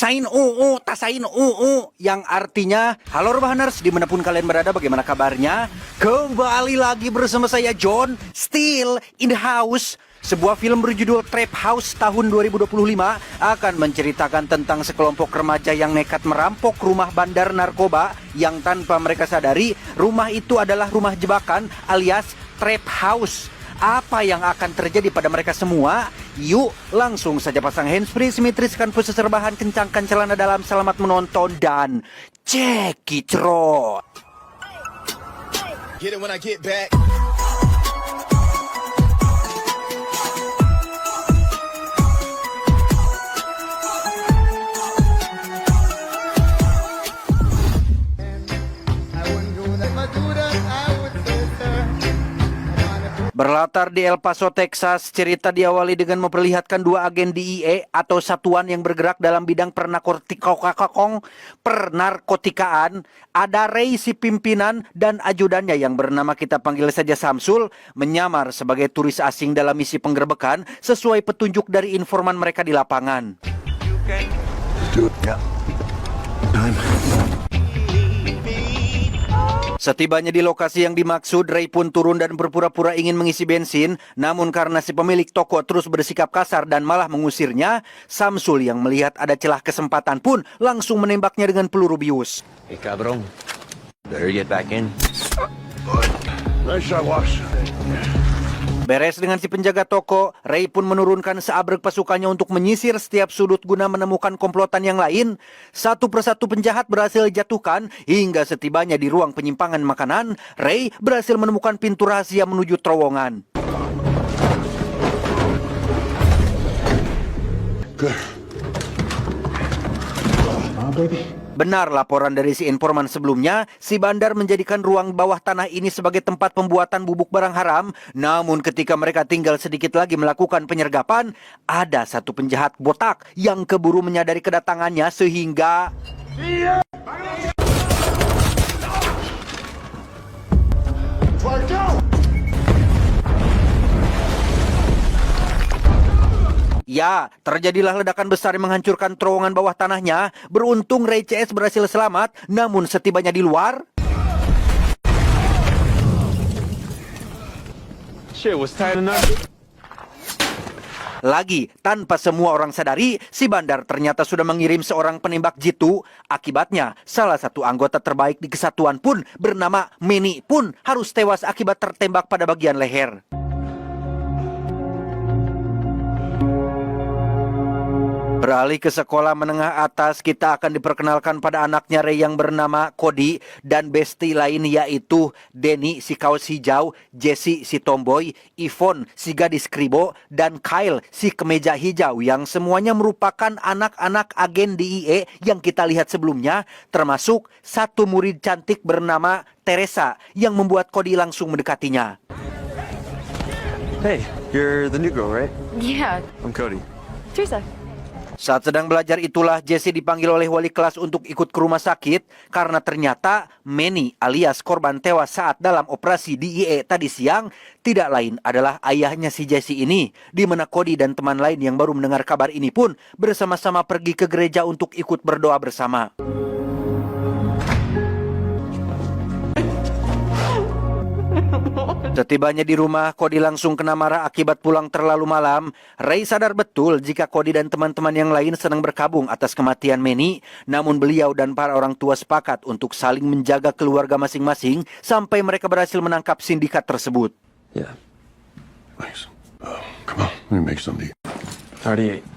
Sain UU, tasain UU, yang artinya halo Rebahaners, dimanapun kalian berada, bagaimana kabarnya? Kembali lagi bersama saya John, still in the house. Sebuah film berjudul Trap House tahun 2025 akan menceritakan tentang sekelompok remaja yang nekat merampok rumah bandar narkoba yang tanpa mereka sadari rumah itu adalah rumah jebakan alias Trap House. Apa yang akan terjadi pada mereka semua? Yuk langsung saja pasang handsfree, simetriskan pose serbahan, kencangkan celana dalam, selamat menonton dan cekicrot. Get it when I get back. Berlatar di El Paso, Texas, cerita diawali dengan memperlihatkan dua agen DEA atau satuan yang bergerak dalam bidang pernarkotikaan. Ada Ray si pimpinan dan ajudannya yang bernama kita panggil saja Samsul, menyamar sebagai turis asing dalam misi penggerbekan sesuai petunjuk dari informan mereka di lapangan. Setibanya di lokasi yang dimaksud, Ray pun turun dan berpura-pura ingin mengisi bensin. Namun karena si pemilik toko terus bersikap kasar dan malah mengusirnya, Samsul yang melihat ada celah kesempatan pun langsung menembaknya dengan peluru bius. Hey, cabrón. Better get back in. Nice shot, Wash. Beres dengan si penjaga toko, Ray pun menurunkan seabrek pasukannya untuk menyisir setiap sudut guna menemukan komplotan yang lain. Satu persatu penjahat berhasil dijatuhkan hingga setibanya di ruang penyimpangan makanan, Ray berhasil menemukan pintu rahasia menuju terowongan. Good. Baby. Benar laporan dari si informan sebelumnya, si bandar menjadikan ruang bawah tanah ini sebagai tempat pembuatan bubuk barang haram. Namun ketika mereka tinggal sedikit lagi melakukan penyergapan, ada satu penjahat botak yang keburu menyadari kedatangannya sehingga... Ya, terjadilah ledakan besar yang menghancurkan terowongan bawah tanahnya. Beruntung Ray CS berhasil selamat, namun setibanya di luar... Shit was tight enough. Lagi, tanpa semua orang sadari, si bandar ternyata sudah mengirim seorang penembak jitu. Akibatnya, salah satu anggota terbaik di kesatuan pun bernama Manny pun harus tewas akibat tertembak pada bagian leher. Beralih ke sekolah menengah atas, kita akan diperkenalkan pada anaknya Ray yang bernama Cody dan besti lain yaitu Denny si kaos hijau, Jesse si tomboy, Yvonne si gadis kribo, dan Kyle si kemeja hijau yang semuanya merupakan anak-anak agen DEA yang kita lihat sebelumnya, termasuk satu murid cantik bernama Teresa yang membuat Cody langsung mendekatinya. Hey, you're the new girl, right? Yeah, I'm Cody. Teresa. Saat sedang belajar itulah Jesse dipanggil oleh wali kelas untuk ikut ke rumah sakit karena ternyata Manny alias korban tewas saat dalam operasi DEA tadi siang tidak lain adalah ayahnya si Jesse ini, di mana Cody dan teman lain yang baru mendengar kabar ini pun bersama-sama pergi ke gereja untuk ikut berdoa bersama. Setibanya di rumah, Cody langsung kena marah akibat pulang terlalu malam. Ray sadar betul jika Cody dan teman-teman yang lain sedang berkabung atas kematian Manny. Namun beliau dan para orang tua sepakat untuk saling menjaga keluarga masing-masing sampai mereka berhasil menangkap sindikat tersebut. Yeah. Thanks. Come on, let me make some to eat. Already ate.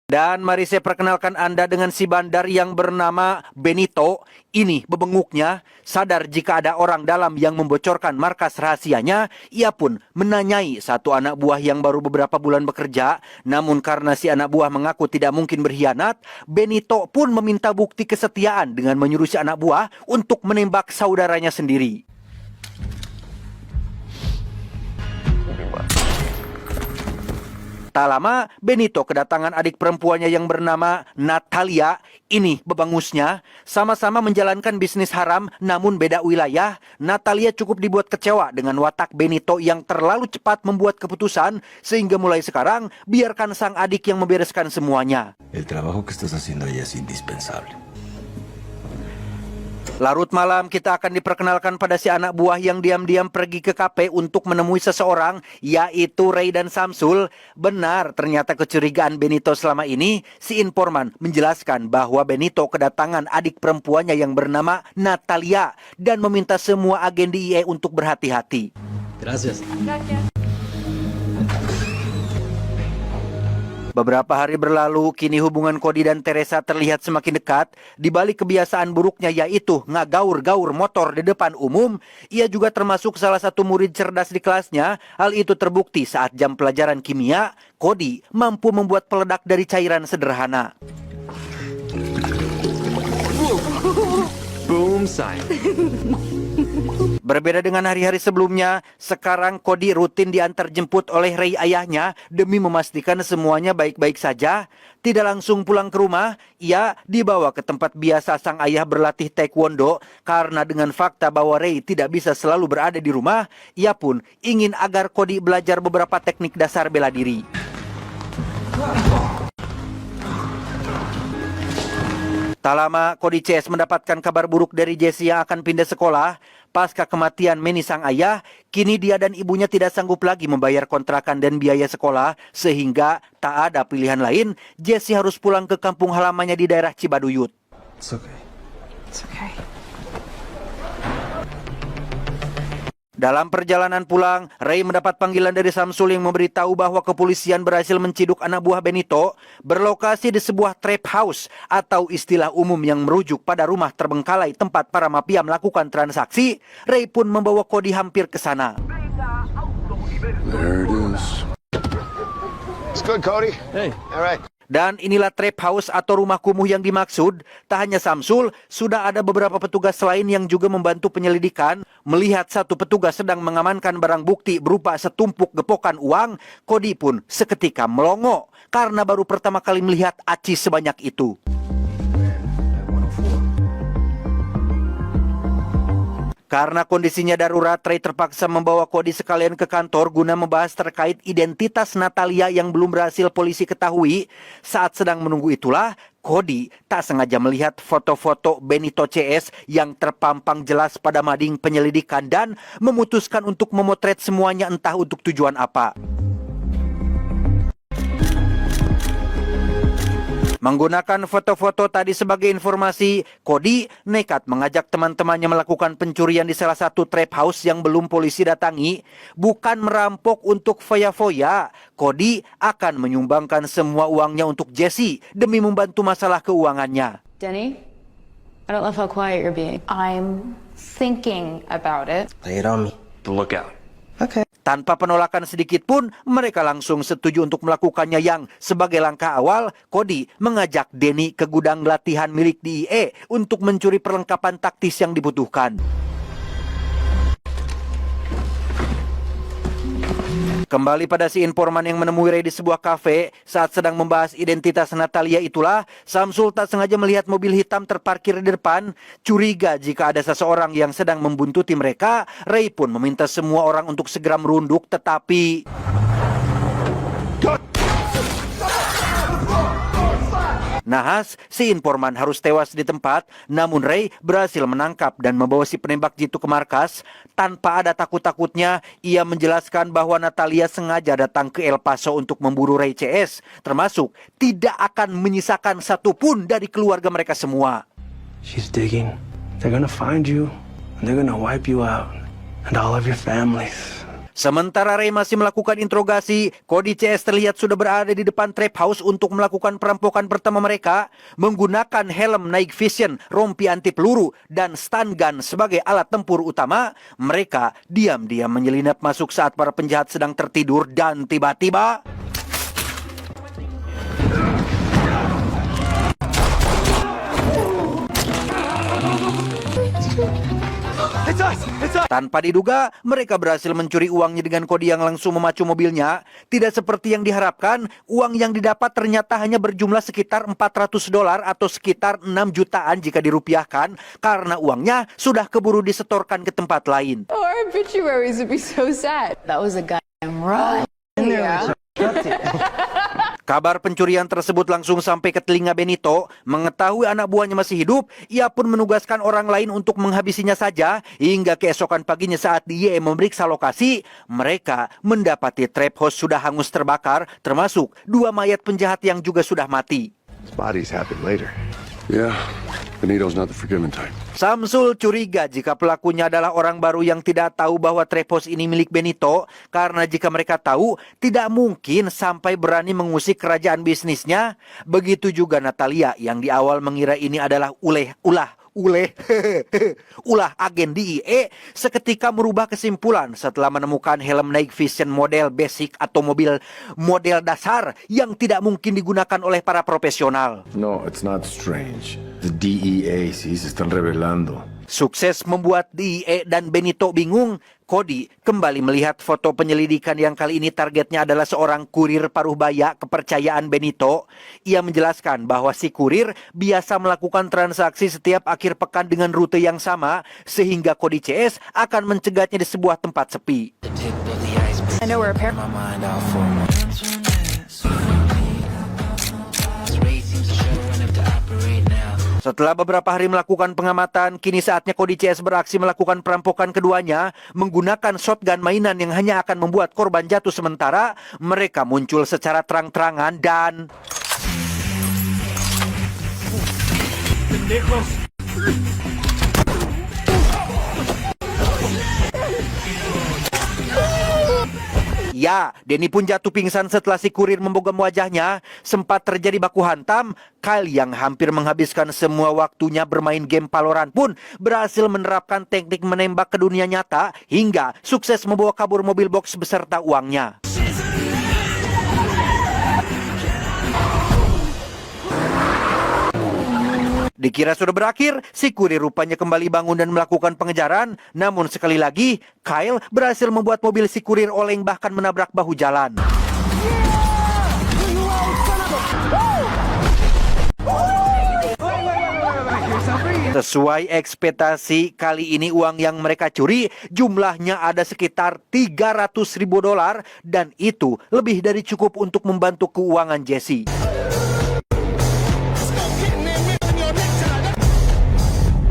Dan mari saya perkenalkan Anda dengan si bandar yang bernama Benito. Ini bebenguknya, sadar jika ada orang dalam yang membocorkan markas rahasianya, ia pun menanyai satu anak buah yang baru beberapa bulan bekerja. Namun karena si anak buah mengaku tidak mungkin berkhianat, Benito pun meminta bukti kesetiaan dengan menyuruh si anak buah untuk menembak saudaranya sendiri. Tak lama, Benito kedatangan adik perempuannya yang bernama Natalia. Ini bebangusnya, sama-sama menjalankan bisnis haram namun beda wilayah. Natalia cukup dibuat kecewa dengan watak Benito yang terlalu cepat membuat keputusan, sehingga mulai sekarang biarkan sang adik yang membereskan semuanya. El trabajo que estás haciendo allá es indispensable. Larut malam kita akan diperkenalkan pada si anak buah yang diam-diam pergi ke kafe untuk menemui seseorang, yaitu Ray dan Samsul. Benar, ternyata kecurigaan Benito selama ini. Si informan menjelaskan bahwa Benito kedatangan adik perempuannya yang bernama Natalia dan meminta semua agen di IE untuk berhati-hati. Gracias. Beberapa hari berlalu, kini hubungan Cody dan Teresa terlihat semakin dekat. Di balik kebiasaan buruknya yaitu ngagaur-gaur motor di depan umum, ia juga termasuk salah satu murid cerdas di kelasnya. Hal itu terbukti saat jam pelajaran kimia, Cody mampu membuat peledak dari cairan sederhana. Boom sign. Berbeda dengan hari-hari sebelumnya, sekarang Cody rutin diantar jemput oleh Ray ayahnya demi memastikan semuanya baik-baik saja. Tidak langsung pulang ke rumah, ia dibawa ke tempat biasa sang ayah berlatih taekwondo. Karena dengan fakta bahwa Ray tidak bisa selalu berada di rumah, ia pun ingin agar Cody belajar beberapa teknik dasar bela diri. Tak lama, Cody CS mendapatkan kabar buruk dari Jesse yang akan pindah sekolah. Pasca kematian Manny sang ayah, kini dia dan ibunya tidak sanggup lagi membayar kontrakan dan biaya sekolah, sehingga tak ada pilihan lain, Jesse harus pulang ke kampung halamannya di daerah Cibaduyut. It's okay. It's okay. Dalam perjalanan pulang, Ray mendapat panggilan dari Samsul yang memberitahu bahwa kepolisian berhasil menciduk anak buah Benito berlokasi di sebuah trap house atau istilah umum yang merujuk pada rumah terbengkalai tempat para mafia melakukan transaksi. Ray pun membawa Cody hampir ke sana. There it is. It's good, Cody. Hey. All right. Dan inilah trap house atau rumah kumuh yang dimaksud. Tak hanya Samsul, sudah ada beberapa petugas lain yang juga membantu penyelidikan. Melihat satu petugas sedang mengamankan barang bukti berupa setumpuk gepokan uang, Cody pun seketika melongo karena baru pertama kali melihat aci sebanyak itu. Karena kondisinya darurat, Ray terpaksa membawa Cody sekalian ke kantor guna membahas terkait identitas Natalia yang belum berhasil polisi ketahui. Saat sedang menunggu itulah, Cody tak sengaja melihat foto-foto Benito CS yang terpampang jelas pada mading penyelidikan dan memutuskan untuk memotret semuanya entah untuk tujuan apa. Menggunakan foto-foto tadi sebagai informasi, Cody nekat mengajak teman-temannya melakukan pencurian di salah satu trap house yang belum polisi datangi. Bukan merampok untuk foya-foya, Cody akan menyumbangkan semua uangnya untuk Jesse demi membantu masalah keuangannya. Denny, I don't love how quiet you're being. I'm thinking about it. Lay it on me. The lookout. Okay. Tanpa penolakan sedikit pun, mereka langsung setuju untuk melakukannya yang sebagai langkah awal, Cody mengajak Denny ke gudang latihan milik DIE untuk mencuri perlengkapan taktis yang dibutuhkan. Kembali pada si informan yang menemui Ray di sebuah kafe, saat sedang membahas identitas Natalia itulah, Samsul tak sengaja melihat mobil hitam terparkir di depan. Curiga jika ada seseorang yang sedang membuntuti mereka, Ray pun meminta semua orang untuk segera merunduk, tetapi... Nahas, si informan harus tewas di tempat, namun Ray berhasil menangkap dan membawa si penembak jitu ke markas. Tanpa ada takut-takutnya, ia menjelaskan bahwa Natalia sengaja datang ke El Paso untuk memburu Ray CS, termasuk tidak akan menyisakan satupun dari keluarga mereka semua. She's digging. They're gonna find you, and they're gonna wipe you out, and all of your families. Sementara Ray masih melakukan interogasi, Cody CS terlihat sudah berada di depan trap house untuk melakukan perampokan pertama mereka, menggunakan helm night vision, rompi anti peluru, dan stun gun sebagai alat tempur utama. Mereka diam-diam menyelinap masuk saat para penjahat sedang tertidur dan tiba-tiba... Tanpa diduga, mereka berhasil mencuri uangnya dengan kode yang langsung memacu mobilnya. Tidak seperti yang diharapkan, uang yang didapat ternyata hanya berjumlah sekitar $400 atau sekitar 6 jutaan jika dirupiahkan, karena uangnya sudah keburu disetorkan ke tempat lain. Oh, our obituaries would be so sad. That was a goddamn run. Yeah. Kabar pencurian tersebut langsung sampai ke telinga Benito. Mengetahui anak buahnya masih hidup, ia pun menugaskan orang lain untuk menghabisinya saja. Hingga keesokan paginya saat dia memeriksa lokasi, mereka mendapati trap house sudah hangus terbakar, termasuk 2 mayat penjahat yang juga sudah mati. His bodies happened later. Yeah, Benito's not the forgiving type. Samsul curiga jika pelakunya adalah orang baru yang tidak tahu bahwa trap house ini milik Benito, karena jika mereka tahu, tidak mungkin sampai berani mengusik kerajaan bisnisnya. Begitu juga Natalia yang di awal mengira ini adalah ulah agen DIE, seketika merubah kesimpulan setelah menemukan helm night vision model basic atau mobil model dasar yang tidak mungkin digunakan oleh para profesional. No, it's not strange. The DEA sí se están revelando. Sukses membuat DIE dan Benito bingung, Cody kembali melihat foto penyelidikan yang kali ini targetnya adalah seorang kurir paruh baya kepercayaan Benito. Ia menjelaskan bahwa si kurir biasa melakukan transaksi setiap akhir pekan dengan rute yang sama, sehingga Cody CS akan mencegatnya di sebuah tempat sepi. I know where a pair. Setelah beberapa hari melakukan pengamatan, kini saatnya Cody CS beraksi melakukan perampokan keduanya. Menggunakan shotgun mainan yang hanya akan membuat korban jatuh sementara, mereka muncul secara terang-terangan dan... Ya, Denny pun jatuh pingsan setelah si kurir membogam wajahnya. Sempat terjadi baku hantam. Kyle yang hampir menghabiskan semua waktunya bermain game Valorant pun berhasil menerapkan teknik menembak ke dunia nyata hingga sukses membawa kabur mobil box beserta uangnya. Dikira sudah berakhir, si kurir rupanya kembali bangun dan melakukan pengejaran. Namun sekali lagi, Kyle berhasil membuat mobil si kurir oleng bahkan menabrak bahu jalan. Sesuai ekspektasi, kali ini uang yang mereka curi jumlahnya ada sekitar $300.000 dan itu lebih dari cukup untuk membantu keuangan Jesse.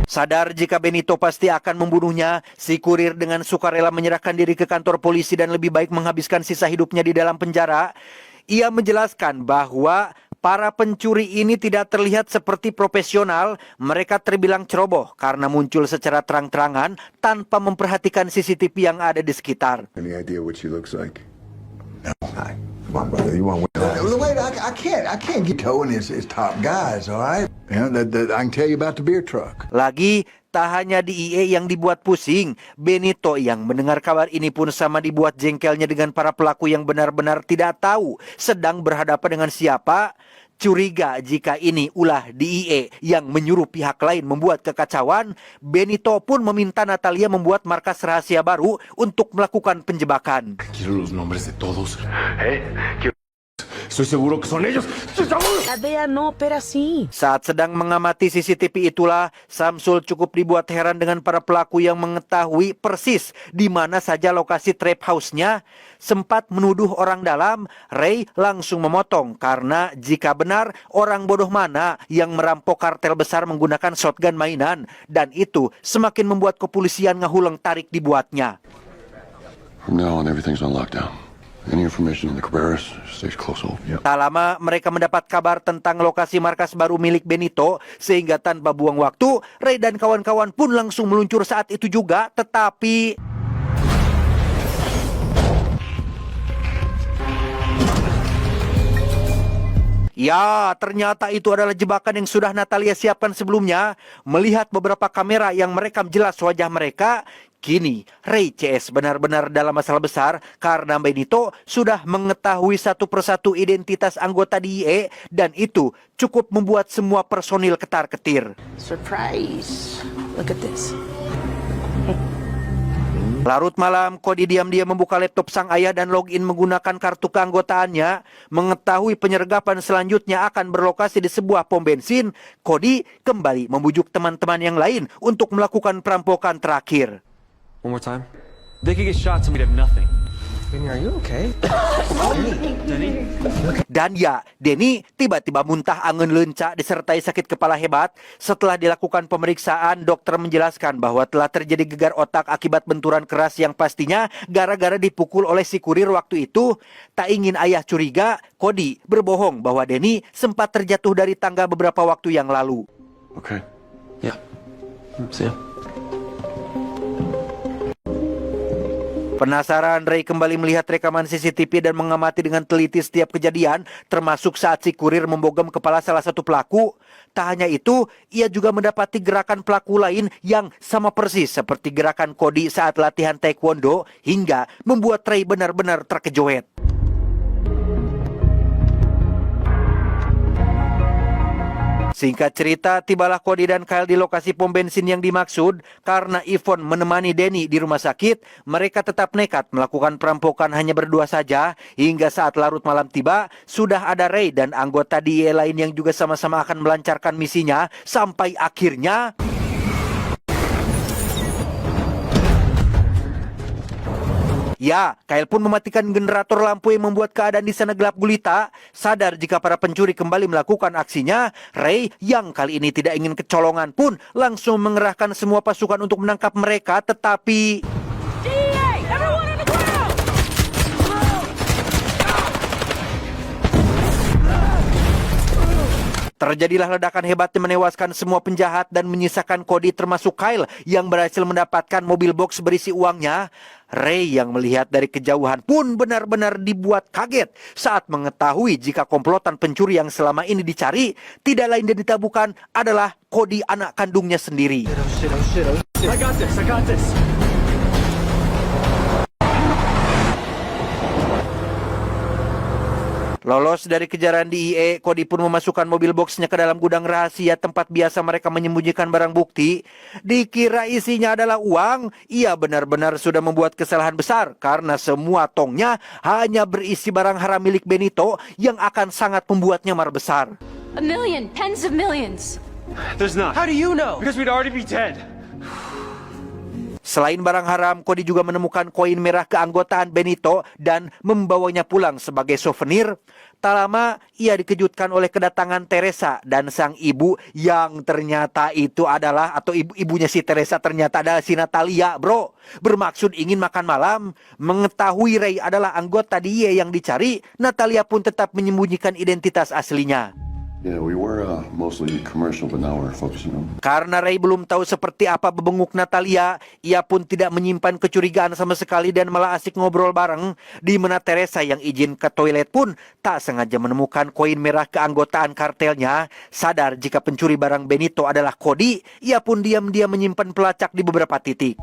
Sadar jika Benito pasti akan membunuhnya, si kurir dengan sukarela menyerahkan diri ke kantor polisi dan lebih baik menghabiskan sisa hidupnya di dalam penjara. Ia menjelaskan bahwa para pencuri ini tidak terlihat seperti profesional. Mereka terbilang ceroboh karena muncul secara terang-terangan tanpa memperhatikan CCTV yang ada di sekitar. Any idea what she looks like? No. Come on, brother. You want to win? Wait, I can't get towing his top guys, all right? Yeah, I can tell you about the beer truck. Lagi, tak hanya DIE yang dibuat pusing, Benito yang mendengar kabar ini pun sama dibuat jengkelnya dengan para pelaku yang benar-benar tidak tahu sedang berhadapan dengan siapa. Curiga jika ini ulah DIE yang menyuruh pihak lain membuat kekacauan, Benito pun meminta Natalia membuat markas rahasia baru untuk melakukan penjebakan. Quiero los nombres de todos. Estoy seguro que son ellos. Adea, no, pero sí. Saat sedang mengamati CCTV itulah, Samsul cukup dibuat heran dengan para pelaku yang mengetahui persis di mana saja lokasi trap house-nya. Sempat menuduh orang dalam, Ray langsung memotong karena jika benar orang bodoh mana yang merampok kartel besar menggunakan shotgun mainan, dan itu semakin membuat kepolisian ngehuleng tarik dibuatnya. From now on, everything's on lockdown. Any information on the Cabarrus stays close hold. Yep. Tak lama mereka mendapat kabar tentang lokasi markas baru milik Benito, sehingga tanpa buang waktu, Ray dan kawan-kawan pun langsung meluncur saat itu juga, tetapi... Ya, ternyata itu adalah jebakan yang sudah Natalia siapkan sebelumnya. Melihat beberapa kamera yang merekam jelas wajah mereka, kini Ray CS benar-benar dalam masalah besar karena Benito sudah mengetahui satu persatu identitas anggota DIE dan itu cukup membuat semua personil ketar-ketir. Surprise. Look at this. Larut malam, Cody diam-diam membuka laptop sang ayah dan login menggunakan kartu keanggotaannya. Mengetahui penyergapan selanjutnya akan berlokasi di sebuah pom bensin, Cody kembali membujuk teman-teman yang lain untuk melakukan perampokan terakhir. One more time. They could get shot, so we'd have nothing. Vinny, are you okay? Dan ya, Denny tiba-tiba muntah angin leunca disertai sakit kepala hebat. Setelah dilakukan pemeriksaan, dokter menjelaskan bahwa telah terjadi gegar otak akibat benturan keras yang pastinya gara-gara dipukul oleh si kurir waktu itu. Tak ingin ayah curiga, Cody berbohong bahwa Denny sempat terjatuh dari tangga beberapa waktu yang lalu. Okay. Yeah. See ya. Penasaran, Ray kembali melihat rekaman CCTV dan mengamati dengan teliti setiap kejadian, termasuk saat si kurir membogam kepala salah satu pelaku. Tak hanya itu, ia juga mendapati gerakan pelaku lain yang sama persis seperti gerakan Cody saat latihan taekwondo, hingga membuat Ray benar-benar terkejoet. Singkat cerita, tibalah Cody dan Kyle di lokasi pom bensin yang dimaksud. Karena Yvonne menemani Denny di rumah sakit, mereka tetap nekat melakukan perampokan hanya berdua saja. Hingga saat larut malam tiba, sudah ada Ray dan anggota DEA lain yang juga sama-sama akan melancarkan misinya. Sampai akhirnya... Ya, Kyle pun mematikan generator lampu yang membuat keadaan di sana gelap gulita. Sadar jika para pencuri kembali melakukan aksinya, Ray yang kali ini tidak ingin kecolongan pun langsung mengerahkan semua pasukan untuk menangkap mereka, tetapi... Terjadilah ledakan hebat yang menewaskan semua penjahat dan menyisakan Cody termasuk Kyle yang berhasil mendapatkan mobil box berisi uangnya. Ray yang melihat dari kejauhan pun benar-benar dibuat kaget saat mengetahui jika komplotan pencuri yang selama ini dicari tidak lain dan tidak bukan adalah Cody anak kandungnya sendiri. I got this. Lolos dari kejaran DEA, Cody pun memasukkan mobil boxnya ke dalam gudang rahasia tempat biasa mereka menyembunyikan barang bukti. Dikira isinya adalah uang, ia benar-benar sudah membuat kesalahan besar karena semua tongnya hanya berisi barang haram milik Benito yang akan sangat membuatnya marah besar. A million, tens of millions. There's not. How do you know? Because we'd already be dead. Selain barang haram, Cody juga menemukan koin merah keanggotaan Benito dan membawanya pulang sebagai souvenir. Tak lama, ia dikejutkan oleh kedatangan Teresa dan sang ibu yang ternyata itu adalah, atau ibunya si Teresa ternyata adalah si Natalia, bro. Bermaksud ingin makan malam. Mengetahui Ray adalah anggota DEA yang dicari, Natalia pun tetap menyembunyikan identitas aslinya. Yeah, we were mostly commercial, but now we're focusing on... Karena Ray belum tahu seperti apa bebenguk Natalia, ia pun tidak menyimpan kecurigaan sama sekali dan malah asik ngobrol bareng. Di mana Teresa yang izin ke toilet pun tak sengaja menemukan koin merah keanggotaan kartelnya. Sadar jika pencuri barang Benito adalah Cody, ia pun diam-diam menyimpan pelacak di beberapa titik.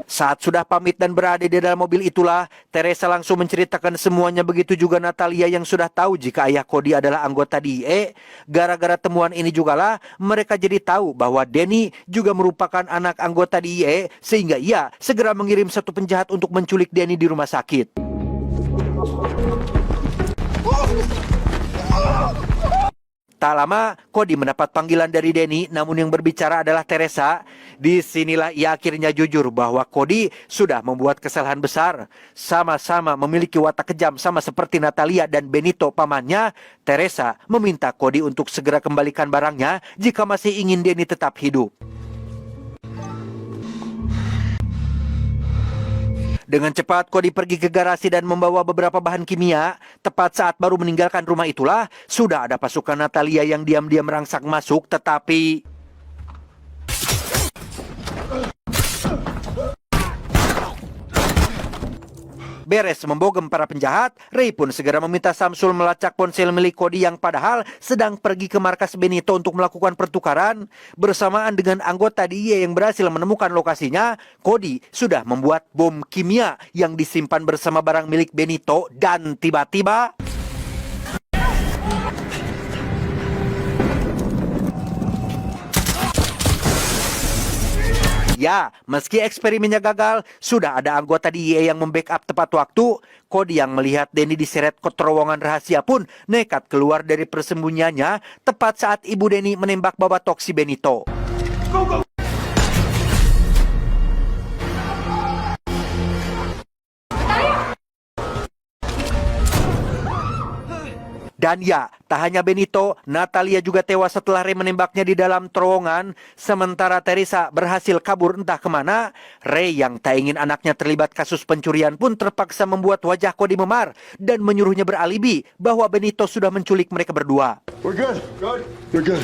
Saat sudah pamit dan berada di dalam mobil itulah, Teresa langsung menceritakan semuanya, begitu juga Natalia yang sudah tahu jika ayah Cody adalah anggota DEA. Gara-gara temuan ini jugalah mereka jadi tahu bahwa Denny juga merupakan anak anggota DEA, sehingga ia segera mengirim satu penjahat untuk menculik Denny di rumah sakit. Tak lama, Cody mendapat panggilan dari Denny, namun yang berbicara adalah Teresa. Disinilah ia akhirnya jujur bahwa Cody sudah membuat kesalahan besar. Sama-sama memiliki watak kejam sama seperti Natalia dan Benito pamannya. Teresa meminta Cody untuk segera kembalikan barangnya jika masih ingin Denny tetap hidup. Dengan cepat, Cody pergi ke garasi dan membawa beberapa bahan kimia. Tepat saat baru meninggalkan rumah itulah, sudah ada pasukan Natalia yang diam-diam merangsak masuk, tetapi... Beres membogem para penjahat, Ray pun segera meminta Samsul melacak ponsel milik Cody yang padahal sedang pergi ke markas Benito untuk melakukan pertukaran. Bersamaan dengan anggota DEA yang berhasil menemukan lokasinya, Cody sudah membuat bom kimia yang disimpan bersama barang milik Benito dan tiba-tiba... Ya, meski eksperimennya gagal, sudah ada anggota DEA yang membackup tepat waktu. Cody yang melihat Denny diseret ke terowongan rahasia pun nekat keluar dari persembunyiannya tepat saat ibu Denny menembak babatok si Benito. Dan ya, tak hanya Benito, Natalia juga tewas setelah Ray menembaknya di dalam terowongan. Sementara Teresa berhasil kabur entah kemana. Ray yang tak ingin anaknya terlibat kasus pencurian pun terpaksa membuat wajah Cody memar dan menyuruhnya beralibi bahwa Benito sudah menculik mereka berdua. We're good. Good. You're good.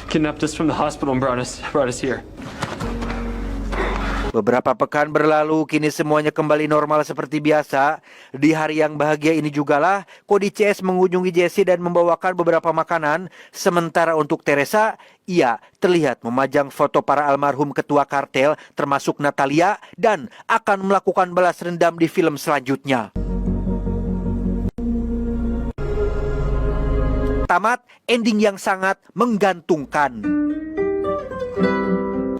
Kidnapped us from the hospital and brought us here. Beberapa pekan berlalu, kini semuanya kembali normal seperti biasa. Di hari yang bahagia ini jugalah, Cody CS mengunjungi Jesse dan membawakan beberapa makanan. Sementara untuk Teresa, ia terlihat memajang foto para almarhum ketua kartel, termasuk Natalia, dan akan melakukan balas dendam di film selanjutnya. Tamat, ending yang sangat menggantungkan.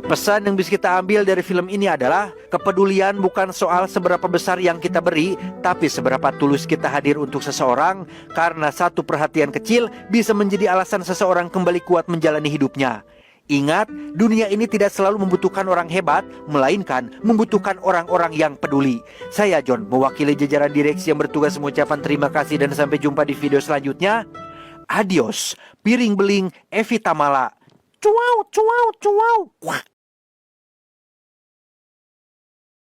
Pesan yang bisa kita ambil dari film ini adalah kepedulian bukan soal seberapa besar yang kita beri, tapi seberapa tulus kita hadir untuk seseorang, karena satu perhatian kecil bisa menjadi alasan seseorang kembali kuat menjalani hidupnya. Ingat, dunia ini tidak selalu membutuhkan orang hebat, melainkan membutuhkan orang-orang yang peduli. Saya John, mewakili jajaran direksi yang bertugas mengucapkan terima kasih dan sampai jumpa di video selanjutnya. Adios, piring beling Evi Tamala. Cuau, cuau, cuau. Wah.